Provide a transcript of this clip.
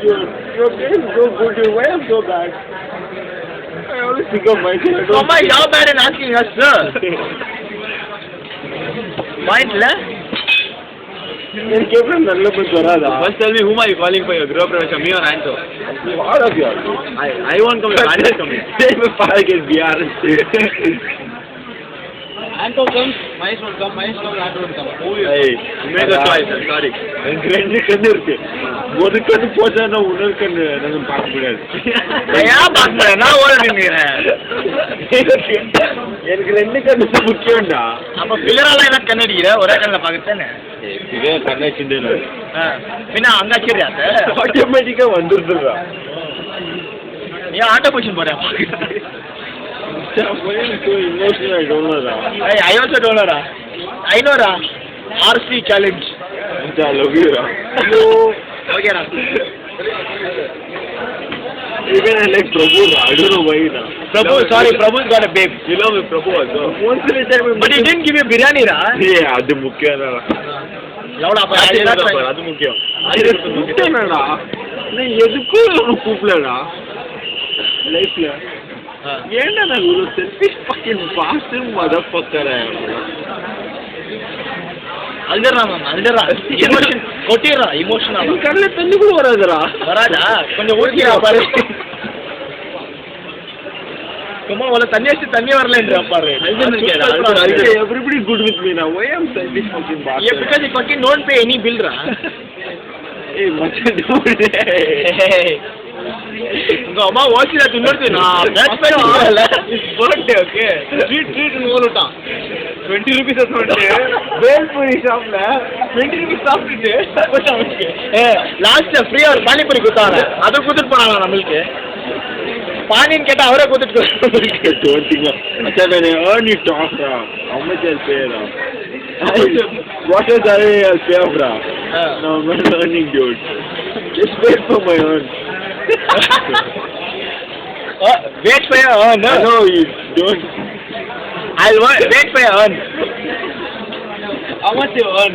Your game is so good. Your way is so bad. I always think of myself. So my job bad and asking us, sir. Mind la? నేను కేవలం నల్ల పని వరాదా First tell me whom are you calling for your Gೃಹ Pravesh, me or Anto? all of you I won't come here, Anto come here. same far against BR Anto comes, Mahesh won't come, Anto won't come. Who you? Hey, You made a choice, I'm sorry. எனக்கு ரெண்டு கண்ணு இருக்கு ஒரு கண்ணு போச்சா இன்னொரு கண்ணு நம்ம பார்க்க முடியாது ஏன் பார்க்க நான் ஓடிடுறேன் எனக்கு ரெண்டு கண்ணு முக்கியம்டா அப்ப பிகரால என்ன கண்ணடிக்கிற ஒரே கண்ணில் பார்க்கத்தானே இதே கண்ணை சிந்தனை பின்ன அங்க வச்சிருக்கியா சார் ஆட்டோமேட்டிக்கா வந்துருதுடா ஏன் ஆட்டோ பொசிஷன் போறேன் emotional I don't know da I also don't know da I know da RC challenge I love you da okay da even I like Prabhu da I don't know why da Prabhu sorry Prabhu's got a babe you love Prabhu also once in a time but he didn't give you biryani da yeah அது முக்கியம் da எவ்வளவு அப்ப அது முக்கியம் அது முக்கியம்டா நீ எதுக்கும் கூப்பிடலடா லைஃப்ல ஏன்டா நான் ஒரு selfish fucking bastard motherfucker அல்டரா ma'am அல்டரா emotion கொட்டிரா emotional கண்ணுல தண்ணி கூட வராதுடா வராதா கொஞ்சம் ஊத்திரா பாரு சும்மா உள்ள தண்ணி வச்சு தண்ணி வரலன்ற பாரு everybody good with me now why am selfish fucking bastard yeah because you fucking don't pay any bill ra hey macha dude உங்க அம்மா வாட்சில துன்னது நான் பேட்ச் பண்ணல போறட்டே ஓகே ட்ரீட் ஓலட்டான் 20 rupees அசோண்டே பேல்பூரி ஷாப்ல 20 rupees சாப்பிட்டுட்டு போட்டாங்க லாஸ்ட் ஃப்ரீ ஒரு பானிபூரி கொடுத்தாங்க அத கொடுத்துட்டு போனாங்க நமக்கு பானின்னு கேட்டா அவரே கொடுத்துட்டு டோட்டிங்க அச்சா நான் earn it off ra how much I'll pay ra what is I'll pay off ra no I'm not earning dude just wait for my earn wait for your earn no you don't I'll wait for your earn how much you earn